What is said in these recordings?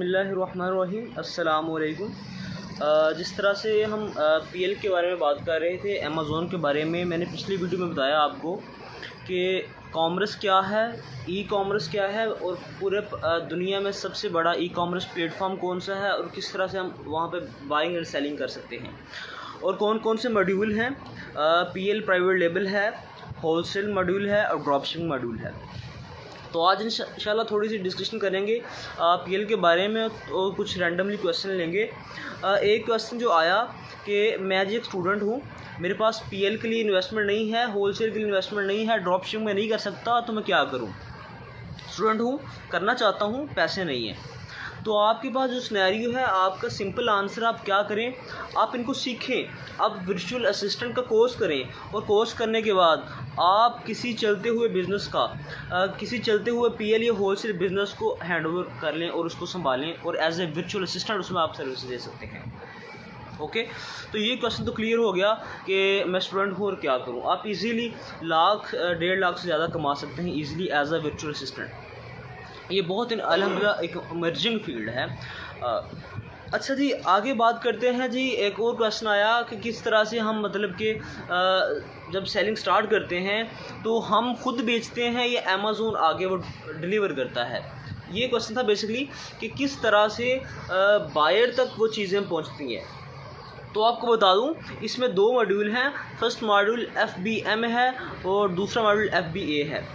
बिस्मिल्लाहिर्रहमानिर्रहीम अस्सलाम वालेकुम। जिस तरह से हम पीएल के बारे में बात कर रहे थे, अमेज़ॉन के बारे में, मैंने पिछली वीडियो में बताया आपको कि कॉमर्स क्या है, ई कॉमर्स क्या है और पूरे दुनिया में सबसे बड़ा ई कॉमर्स प्लेटफॉर्म कौन सा है और किस तरह से हम वहाँ पे बाइंग एंड सेलिंग कर सकते हैं और कौन कौन से मॉड्यूल हैं। पीएल प्राइवेट लेबल है, होलसेल मॉड्यूल है और ड्रॉपशिपिंग मॉड्यूल है। तो आज इंशाल्लाह थोड़ी सी डिस्कशन करेंगे पीएल के बारे में और कुछ रैंडमली क्वेश्चन लेंगे। एक क्वेश्चन जो आया कि मैं जी एक स्टूडेंट हूँ, मेरे पास पीएल के लिए इन्वेस्टमेंट नहीं है, होलसेल के लिए इन्वेस्टमेंट नहीं है, ड्रॉप शिपिंग में नहीं कर सकता, तो मैं क्या करूँ? स्टूडेंट हूँ, करना चाहता हूँ, पैसे नहीं हैं। तो आपके पास जो सिनेरियो है, आपका सिंपल आंसर आप क्या करें, आप इनको सीखें। आप वर्चुअल असिस्टेंट का कोर्स करें और कोर्स करने के बाद आप किसी चलते हुए बिज़नेस का किसी चलते हुए पीएल या होलसेल बिज़नेस को हैंडओवर कर लें और उसको संभालें और एज ए वर्चुअल असिस्टेंट उसमें आप सर्विस दे सकते हैं। ओके, तो ये क्वेश्चन तो क्लियर हो गया कि मैं स्टूडेंट हूँ और क्या करूँ। आप इजीली लाख 1.5 लाख से ज़्यादा कमा सकते हैं easily as a virtual assistant. ये बहुत अल्हम्दुलिल्लाह एक इमर्जिंग फील्ड है। अच्छा जी, आगे बात करते हैं जी। एक और क्वेश्चन आया कि किस तरह से हम मतलब कि जब सेलिंग स्टार्ट करते हैं तो हम खुद बेचते हैं या अमेज़ॉन आगे वो डिलीवर करता है। ये क्वेश्चन था बेसिकली कि किस तरह से बायर तक वो चीज़ें पहुंचती हैं। तो आपको बता दूं, इसमें 2 मॉड्यूल हैं। फर्स्ट मॉड्यूल FBM है और दूसरा मॉड्यूल FBA है।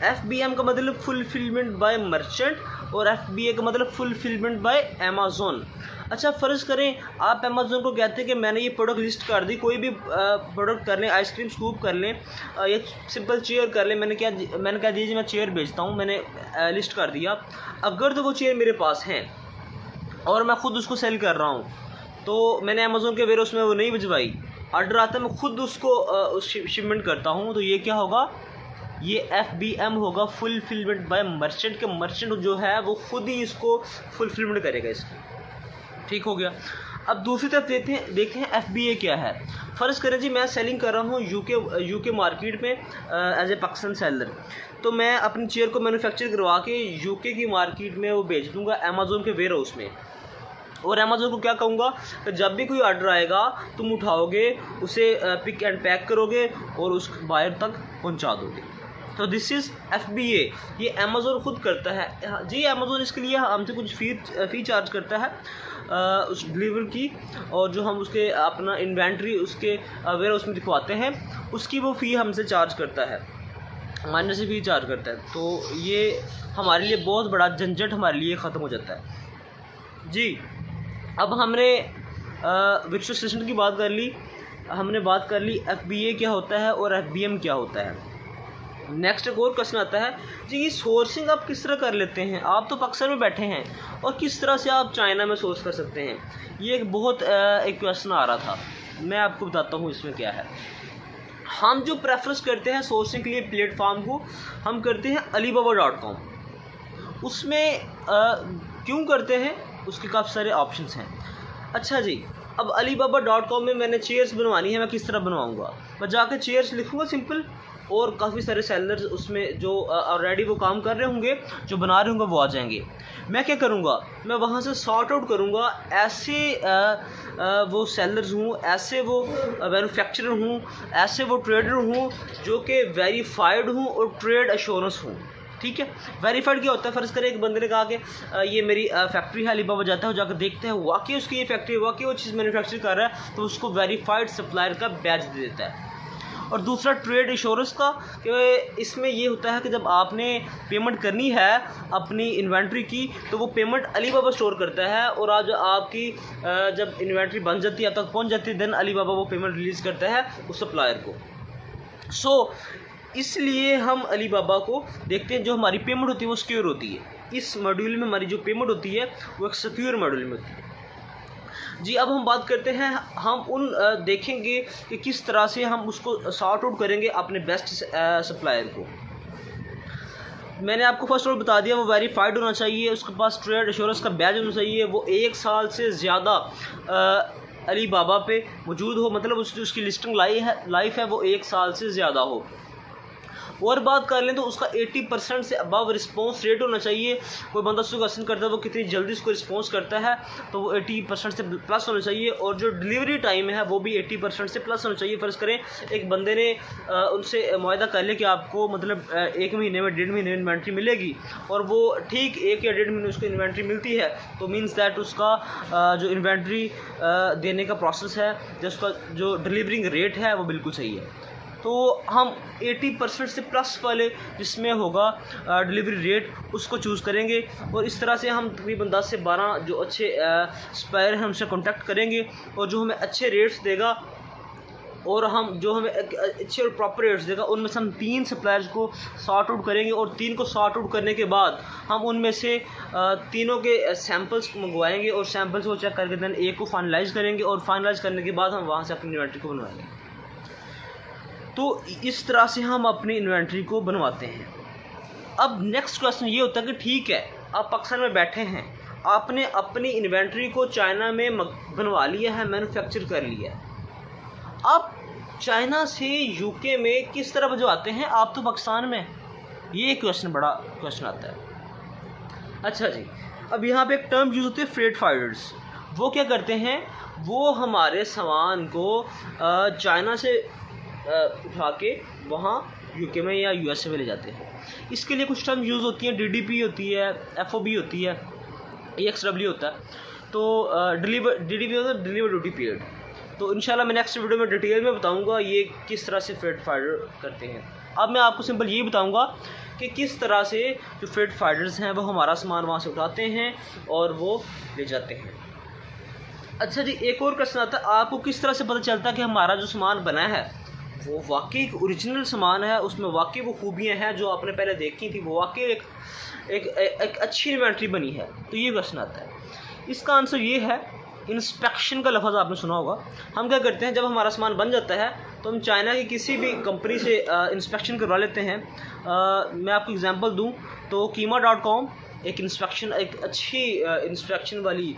FBM का मतलब फुलफिलमेंट बाय मर्चेंट और FBA का मतलब फुलफिलमेंट बाय अमेज़ॉन। अच्छा, फ़र्ज़ करें आप अमेज़ॉन को कहते हैं कि मैंने ये प्रोडक्ट लिस्ट कर दी, कोई भी प्रोडक्ट कर लें, आइसक्रीम स्कूप कर लें या सिंपल चेयर कर लें। मैंने कह दीजिए मैं चेयर बेचता हूँ, मैंने लिस्ट कर दिया। अगर तो वो चेयर मेरे पास हैं और मैं ख़ुद उसको सेल कर रहा हूँ, तो मैंने अमेज़ॉन के वेयरहाउस में वो नहीं भिजवाई, ऑर्डर आता है, मैं खुद उसको शिपमेंट करता हूँ, तो ये क्या होगा? ये FBM होगा, फुलफिलमेंट बाय मर्चेंट के मर्चेंट जो है वो खुद ही इसको फुलफिलमेंट करेगा इसकी। ठीक हो गया। अब दूसरी तरफ देखते हैं FBA क्या है। फ़र्ज़ करें जी मैं सेलिंग कर रहा हूँ यूके मार्केट में एज ए पाकिस्तान सेलर। तो मैं अपनी चेयर को मैन्युफैक्चर करवा के यूके की मार्केट में वो बेच दूँगा अमेज़ॉन के वेयरहाउस में। और अमेज़ॉन को क्या कहूँगा कि जब भी कोई ऑर्डर आएगा तुम उठाओगे, उसे पिक एंड पैक करोगे और उस बायर तक पहुँचा दोगे। तो दिस इज़ FBA। ये अमेज़ॉन खुद करता है जी। अमेज़ॉन इसके लिए हमसे कुछ फ़ी चार्ज करता है उस डिलीवर की, और जो हम उसके अपना इन्वेंट्री उसके वेयरहाउस में दिखवाते हैं उसकी वो फ़ी हमसे चार्ज करता है, माइनर से फ़ी चार्ज करता है। तो ये हमारे लिए बहुत बड़ा झंझट हमारे लिए ख़त्म हो जाता है जी। अब हमने वर्चुअल असिस्टेंट की बात कर ली, हमने बात कर ली FBA क्या होता है और FBM क्या होता है। नेक्स्ट एक और क्वेश्चन आता है जी, ये सोर्सिंग आप किस तरह कर लेते हैं? आप तो पाकिस्तान में बैठे हैं और किस तरह से आप चाइना में सोर्स कर सकते हैं? ये एक क्वेश्चन आ रहा था, मैं आपको बताता हूँ इसमें क्या है। हम जो प्रेफरेंस करते हैं सोर्सिंग के लिए प्लेटफॉर्म को, हम करते हैं alibaba.com। उसमें क्यों करते हैं? उसके काफ़ी सारे ऑप्शंस हैं। अच्छा जी, अब alibaba.com में मैंने चेयर्स बनवानी है, मैं किस तरह बनवाऊँगा? मैं जाकर चेयर्स लिखूँगा सिंपल, और काफ़ी सारे सेलर्स उसमें जो ऑलरेडी वो काम कर रहे होंगे, जो बना रहे होंगे, वो आ जाएंगे। मैं क्या करूँगा? मैं वहाँ से सॉर्ट आउट करूँगा ऐसे वो सेलर्स हूँ, ऐसे वो मैन्युफैक्चरर हूँ, ऐसे वो ट्रेडर हूँ जो कि वेरीफाइड हूँ और ट्रेड एश्योरेंस हूँ। ठीक है, वेरीफाइड क्या होता है? फ़र्ज़ करें एक बंदे ने कहा कि ये मेरी फैक्ट्री है, अलीबाबा जाता है, जाकर देखते हैं वाकई उसकी ये फैक्ट्री, वाकई वो चीज़ मैन्युफैक्चर कर रहा है, तो उसको वेरीफाइड सप्लायर का बैज दे देता है। और दूसरा ट्रेड इंश्योरेंस का, कि इसमें ये होता है कि जब आपने पेमेंट करनी है अपनी इन्वेंट्री की, तो वो पेमेंट अलीबाबा स्टोर करता है, और आज आपकी जब इन्वेंट्री बन जाती है, अब तक पहुंच जाती है, देन अलीबाबा वो पेमेंट रिलीज़ करता है उस सप्लायर को। सो इसलिए हम अलीबाबा को देखते हैं, जो हमारी पेमेंट होती है वो सिक्योर होती है। इस मॉड्यूल में हमारी जो पेमेंट होती है वो एक सिक्योर मॉड्यूल में होती है जी। अब हम बात करते हैं, हम उन देखेंगे कि किस तरह से हम उसको सॉर्ट आउट करेंगे अपने बेस्ट सप्लायर को। मैंने आपको फर्स्ट ऑफ ऑल बता दिया, वो वेरीफाइड होना चाहिए, उसके पास ट्रेड एश्योरेंस का बैज होना चाहिए, वो 1 साल से ज़्यादा अलीबाबा पे मौजूद हो, मतलब उसकी लिस्टिंग लाइफ है वो 1 साल से ज़्यादा हो। और बात कर लें तो उसका 80% से अबव रिस्पॉन्स रेट होना चाहिए। कोई बंदा उसको क्वेश्चन करता है वो कितनी जल्दी उसको रिस्पॉन्स करता है, तो वो 80% से प्लस होना चाहिए। और जो डिलीवरी टाइम है वो भी 80% से प्लस होना चाहिए। फ़र्ज़ करें एक बंदे ने उनसे मुआहदा कर लिया कि आपको मतलब 1 महीने में 1.5 महीने में इन्वेंट्री मिलेगी, और वो ठीक 1 या 1.5 महीने उसको इन्वेंट्री मिलती है, तो मीन्स दैट उसका जो इन्वेंट्री देने का प्रोसेस है, जिसका जो डिलीवरिंग रेट है वो बिल्कुल सही है। तो हम 80% से प्लस वाले जिसमें होगा डिलीवरी रेट उसको चूज़ करेंगे। और इस तरह से हम तकरीबन 10 से 12 जो अच्छे सप्लायर हैं उनसे कॉन्टैक्ट करेंगे, और जो हमें अच्छे रेट्स देगा और हम जो हमें अच्छे और प्रॉपर रेट्स देगा उनमें से हम 3 सप्लायर्स को सॉर्ट आउट करेंगे। और 3 को सॉर्ट आउट करने के बाद हम उनमें से तीनों के सैम्पल्स मंगवाएंगे, और सैम्पल्स को चेक करके दैन एक को फाइनलाइज़ करेंगे, और फाइनलाइज़ करने के बाद हम वहाँ से अपनी इन्वेंट्री को बनवाएंगे। तो इस तरह से हम अपनी इन्वेंट्री को बनवाते हैं। अब नेक्स्ट क्वेश्चन ये होता है कि ठीक है, आप पाकिस्तान में बैठे हैं, आपने अपनी इन्वेंट्री को चाइना में बनवा लिया है, मैन्युफैक्चर कर लिया है, आप चाइना से यूके में किस तरह भिजवाते हैं, आप तो पाकिस्तान में, ये क्वेश्चन बड़ा क्वेश्चन आता है। अच्छा जी, अब यहाँ पे एक टर्म यूज़ होती है फ्रेट फाइडर्स। वो क्या करते हैं, वो हमारे सामान को चाइना से उठा के वहाँ यूके में या यूएसए में ले जाते हैं। इसके लिए कुछ टर्म यूज़ होती हैं, डीडीपी होती है, एफओबी होती है, एक्सडब्ल्यू होता है। तो डीडीपी होता है डिलीवर ड्यूटी पीरियड। तो इंशाल्लाह मैं नेक्स्ट वीडियो में डिटेल में बताऊंगा ये किस तरह से फ्रेट फाइडर करते हैं। अब मैं आपको सिंपल ये बताऊंगा कि किस तरह से जो फ्रेट फाइडर्स हैं वो हमारा सामान वहाँ से उठाते हैं और वो ले जाते हैं। अच्छा जी, एक और क्वेश्चन आता है, आपको किस तरह से पता चलता है कि हमारा जो सामान बना है वो वाकई ओरिजिनल सामान है, उसमें वाकई वो खूबियाँ हैं जो आपने पहले देखी थी, वो वाकई एक अच्छी इन्वेंट्री बनी है। तो ये क्वेश्चन आता है। इसका आंसर ये है, इंस्पेक्शन का लफ्ज़ आपने सुना होगा। हम क्या करते हैं, जब हमारा सामान बन जाता है तो हम चाइना की किसी भी कंपनी से इंस्पेक्शन करवा लेते हैं। मैं आपको एग्जांपल दूं तो कीमा.com एक अच्छी इंस्पेक्शन वाली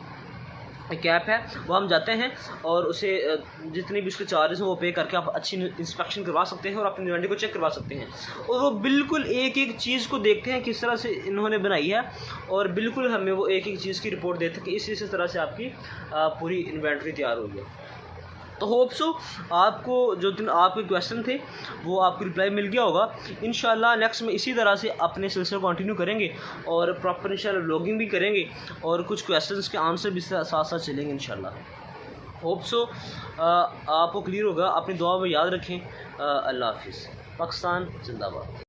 एक ऐप है, वो हम जाते हैं और उसे जितनी भी उसके चार्जेस हैं वो पे करके आप अच्छी इंस्पेक्शन करवा सकते हैं और अपनी इन्वेंट्री को चेक करवा सकते हैं। और वो बिल्कुल एक एक चीज़ को देखते हैं किस तरह से इन्होंने बनाई है, और बिल्कुल हमें वो एक एक चीज़ की रिपोर्ट देते हैं कि इस तरह से आपकी पूरी इन्वेंट्री तैयार हुई है। तो होप सो आपको जो दिन आपके क्वेश्चन थे वो आपको रिप्लाई मिल गया होगा। इंशाल्लाह नेक्स्ट में इसी तरह से अपने सिलसिले को कंटिन्यू करेंगे और प्रॉपर इंशाल्लाह व्लॉगिंग भी करेंगे और कुछ क्वेश्चंस के आंसर भी साथ साथ चलेंगे इंशाल्लाह। होप सो आपको क्लियर होगा। अपनी दुआ में याद रखें। अल्लाह हाफिज़। पाकिस्तान जिंदाबाद।